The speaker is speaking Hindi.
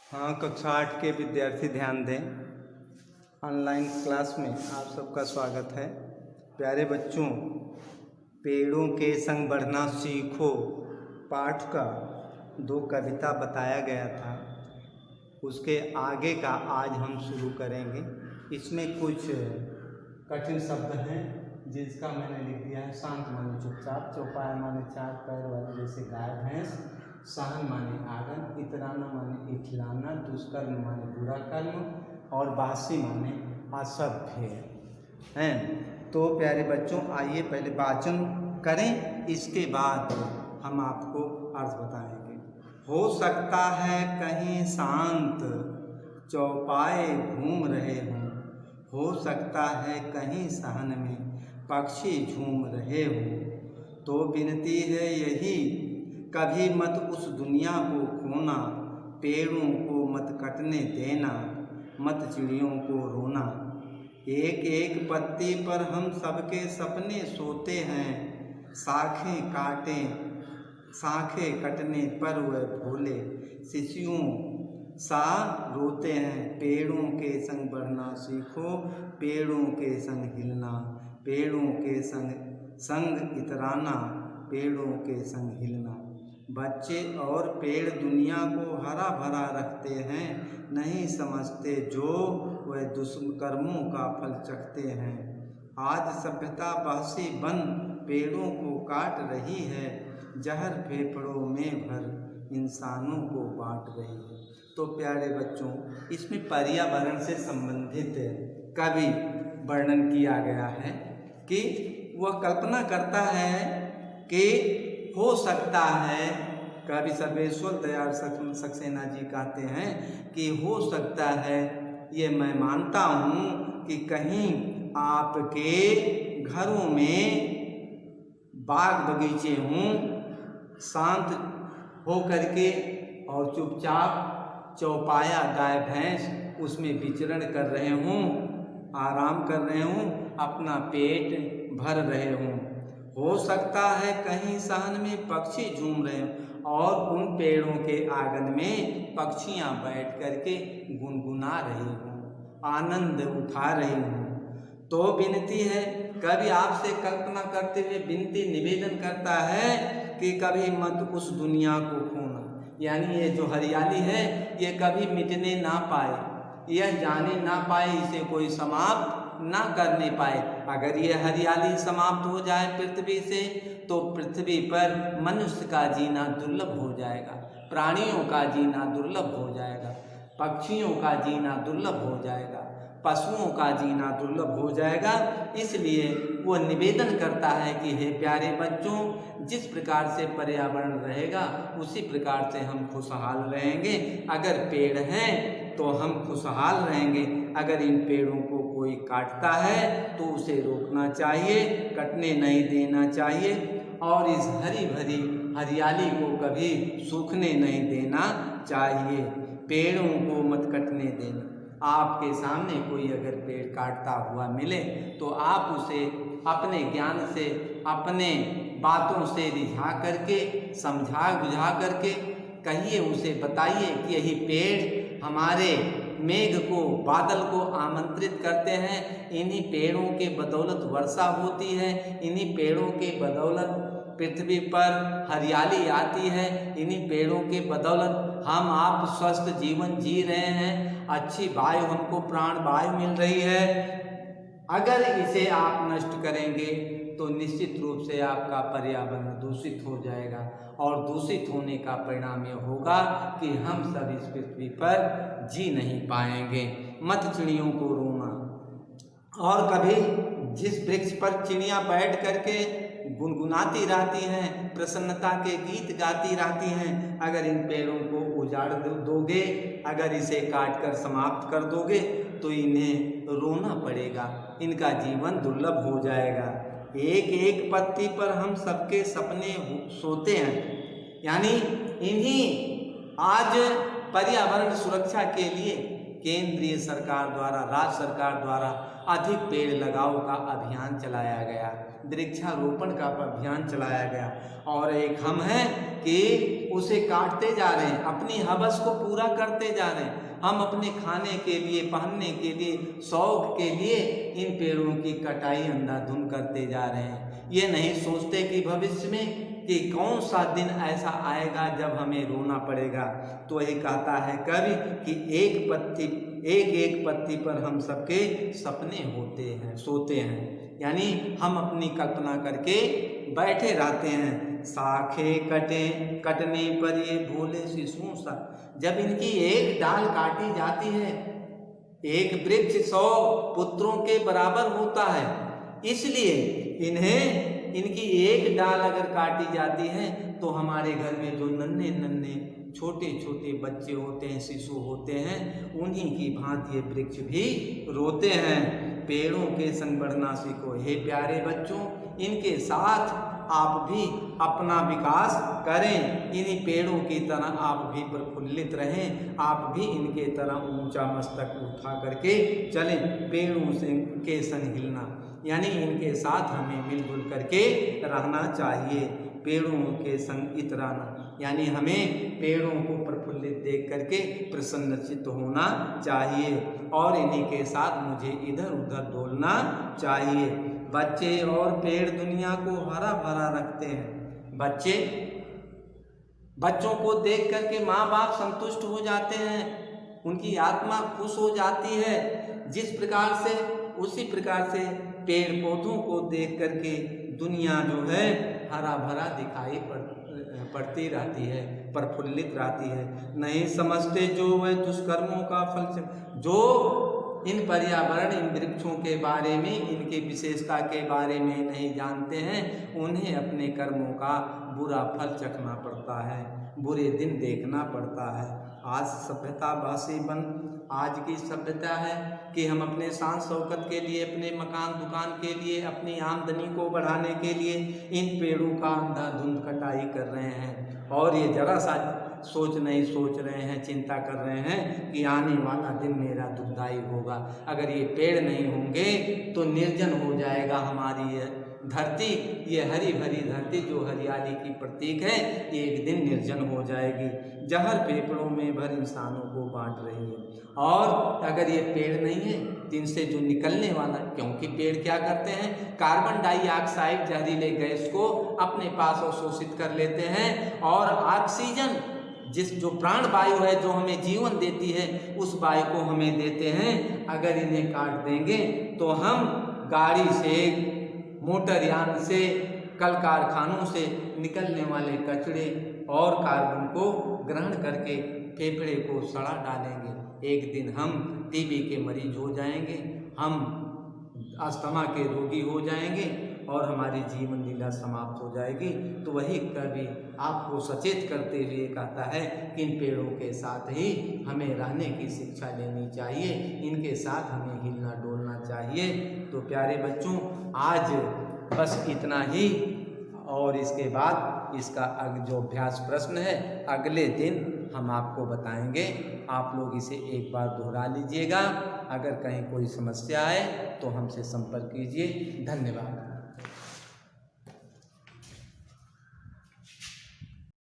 हाँ, कक्षा 8 के विद्यार्थी ध्यान दें। ऑनलाइन क्लास में आप सबका स्वागत है। प्यारे बच्चों, पेड़ों के संग बढ़ना सीखो पाठ का 2 कविता बताया गया था, उसके आगे का आज हम शुरू करेंगे। इसमें कुछ कठिन शब्द हैं जिसका मैंने लिख दिया है। शांत माने चुपचाप, चौपाया माने 4 पैर वाले जैसे गाय भैंस, सहन माने आगन, इतराना माने इखलाना, दुष्कर्म माने बुरा कर्म और बासी माने असभ्य हैं। तो प्यारे बच्चों, आइए पहले वाचन करें, इसके बाद हम आपको अर्थ बताएंगे। हो सकता है कहीं शांत चौपाए घूम रहे हों, हो सकता है कहीं सहन में पक्षी झूम रहे हों, तो विनती है यही कभी मत उस दुनिया को खोना, पेड़ों को मत कटने देना, मत चिड़ियों को रोना। एक एक पत्ती पर हम सबके सपने सोते हैं, शाखें कटने पर वह भोले शिशुओं सा रोते हैं। पेड़ों के संग बढ़ना सीखो, पेड़ों के संग हिलना, पेड़ों के संग इतराना, पेड़ों के संग हिलना। बच्चे और पेड़ दुनिया को हरा भरा रखते हैं, नहीं समझते जो वह दुष्कर्मों का फल चखते हैं। आज सभ्यता बहसी बन पेड़ों को काट रही है, जहर फेफड़ों में भर इंसानों को बांट रही है। तो प्यारे बच्चों, इसमें पर्यावरण से संबंधित कवि वर्णन किया गया है कि वह कल्पना करता है कि हो सकता है, कवि सर्वेश्वर दयाल सक्सेना जी कहते हैं कि हो सकता है, ये मैं मानता हूँ कि कहीं आपके घरों में बाग बगीचे हों, शांत हो करके और चुपचाप चौपाया गाय भैंस उसमें विचरण कर रहे हों, आराम कर रहे हों, अपना पेट भर रहे हों। हो सकता है कहीं सहन में पक्षी झूम रहे हों और उन पेड़ों के आंगन में पक्षियां बैठ करके गुनगुना रही हों, आनंद उठा रही हों। तो विनती है, कभी आपसे कल्पना करते हुए विनती निवेदन करता है कि कभी मत उस दुनिया को खोना, यानी ये जो हरियाली है ये कभी मिटने ना पाए, यह जाने ना पाए, इसे कोई समाप्त ना करने पाए। अगर ये हरियाली समाप्त हो जाए पृथ्वी से, तो पृथ्वी पर मनुष्य का जीना दुर्लभ हो जाएगा, प्राणियों का जीना दुर्लभ हो जाएगा, पक्षियों का जीना दुर्लभ हो जाएगा, पशुओं का जीना दुर्लभ हो जाएगा। इसलिए वो निवेदन करता है कि हे प्यारे बच्चों, जिस प्रकार से पर्यावरण रहेगा उसी प्रकार से हम खुशहाल रहेंगे। अगर पेड़ हैं तो हम खुशहाल रहेंगे, अगर इन पेड़ों को कोई काटता है तो उसे रोकना चाहिए, कटने नहीं देना चाहिए, और इस हरी भरी हरियाली को कभी सूखने नहीं देना चाहिए। पेड़ों को मत कटने देना। आपके सामने कोई अगर पेड़ काटता हुआ मिले तो आप उसे अपने ज्ञान से, अपने बातों से रिझा करके, समझा बुझा करके कहिए, उसे बताइए कि यही पेड़ हमारे मेघ को, बादल को आमंत्रित करते हैं, इन्हीं पेड़ों के बदौलत वर्षा होती है, इन्हीं पेड़ों के बदौलत पृथ्वी पर हरियाली आती है, इन्हीं पेड़ों के बदौलत हम आप स्वस्थ जीवन जी रहे हैं, अच्छी वायु, हमको प्राण वायु मिल रही है। अगर इसे आप नष्ट करेंगे तो निश्चित रूप से आपका पर्यावरण दूषित हो जाएगा, और दूषित होने का परिणाम यह होगा कि हम सब इस पृथ्वी पर जी नहीं पाएंगे। मत चिड़ियों को रोना। और कभी जिस वृक्ष पर चिड़ियाँ बैठ करके गुनगुनाती रहती हैं, प्रसन्नता के गीत गाती रहती हैं, अगर इन पेड़ों को उजाड़ दोगे, अगर इसे काट कर समाप्त कर दोगे तो इन्हें रोना पड़ेगा, इनका जीवन दुर्लभ हो जाएगा। एक एक पत्ती पर हम सबके सपने सोते हैं, यानी इन्हीं आज पर्यावरण सुरक्षा के लिए केंद्रीय सरकार द्वारा, राज्य सरकार द्वारा अधिक पेड़ लगाओ का अभियान चलाया गया, वृक्षारोपण का अभियान चलाया गया। और एक हम हैं कि उसे काटते जा रहे हैं, अपनी हवस को पूरा करते जा रहे हैं। हम अपने खाने के लिए, पहनने के लिए, शौक के लिए इन पेड़ों की कटाई अंधाधुंध करते जा रहे हैं। ये नहीं सोचते कि भविष्य में कि कौन सा दिन ऐसा आएगा जब हमें रोना पड़ेगा। तो यही कहता है कवि कि एक एक पत्ती पर हम सबके सपने होते हैं, सोते हैं। यानी हम अपनी कल्पना करके बैठे रहते हैं। शाखे कटने पर ये भोले शिशुओं सा, जब इनकी एक डाल काटी जाती है, एक वृक्ष 100 पुत्रों के बराबर होता है, इसलिए इनकी एक डाल अगर काटी जाती है तो हमारे घर में जो नन्हे नन्हे छोटे छोटे बच्चे होते हैं, शिशु होते हैं, उन्हीं की भांति ये वृक्ष भी रोते हैं। पेड़ों के संग बढ़ना सीखो। हे प्यारे बच्चों, इनके साथ आप भी अपना विकास करें, इन्हीं पेड़ों की तरह आप भी प्रफुल्लित रहें, आप भी इनके तरह ऊंचा मस्तक उठा करके चलें। पेड़ों के संग हिलना यानी इनके साथ हमें मिलजुल करके रहना चाहिए। पेड़ों के संग इतराना यानी हमें पेड़ों को प्रफुल्लित देख करके प्रसन्नचित्त होना चाहिए और इन्हीं के साथ मुझे इधर उधर डोलना चाहिए। बच्चे और पेड़ दुनिया को हरा भरा रखते हैं। बच्चों को देख करके माँ बाप संतुष्ट हो जाते हैं, उनकी आत्मा खुश हो जाती है। जिस प्रकार से उसी प्रकार से पेड़ पौधों को देख करके दुनिया जो है हरा भरा दिखाई पड़ती रहती है, प्रफुल्लित रहती है। नहीं समझते जो वह दुष्कर्मों का फल, जो इन पर्यावरण, इन वृक्षों के बारे में, इनके विशेषता के बारे में नहीं जानते हैं, उन्हें अपने कर्मों का बुरा फल चखना पड़ता है, बुरे दिन देखना पड़ता है। आज सभ्यता भाषी बन आज की सभ्यता है कि हम अपने शान शौकत के लिए, अपने मकान दुकान के लिए, अपनी आमदनी को बढ़ाने के लिए इन पेड़ों का अंधाधुंध कटाई कर रहे हैं और ये जरा सा सोच रहे हैं, चिंता कर रहे हैं कि आने वाला दिन मेरा दुखदाई होगा। अगर ये पेड़ नहीं होंगे तो निर्जन हो जाएगा हमारी ये धरती, ये हरी भरी धरती जो हरियाली की प्रतीक है, ये एक दिन निर्जन हो जाएगी। जहर फेफड़ों में भर इंसानों को बांट रही है। और अगर ये पेड़ नहीं है तो इनसे जो निकलने वाला, क्योंकि पेड़ क्या करते हैं, कार्बन डाइऑक्साइड जहरीले गैस को अपने पास अवशोषित कर लेते हैं और ऑक्सीजन, जो प्राण वायु है, जो हमें जीवन देती है, उस वायु को हमें देते हैं। अगर इन्हें काट देंगे तो हम गाड़ी से, मोटरयान से, कल कारखानों से निकलने वाले कचरे और कार्बन को ग्रहण करके फेफड़े को सड़ा डालेंगे। एक दिन हम टीबी के मरीज हो जाएंगे, हम अस्थमा के रोगी हो जाएंगे और हमारी जीवन लीला समाप्त हो जाएगी। तो वही कवि आपको सचेत करते हुए कहता है कि इन पेड़ों के साथ ही हमें रहने की शिक्षा लेनी चाहिए, इनके साथ हमें हिलना डोलना चाहिए। तो प्यारे बच्चों, आज बस इतना ही और इसके बाद इसका जो अभ्यास प्रश्न है अगले दिन हम आपको बताएंगे। आप लोग इसे एक बार दोहरा लीजिएगा। अगर कहीं कोई समस्या है तो हमसे संपर्क कीजिए। धन्यवाद।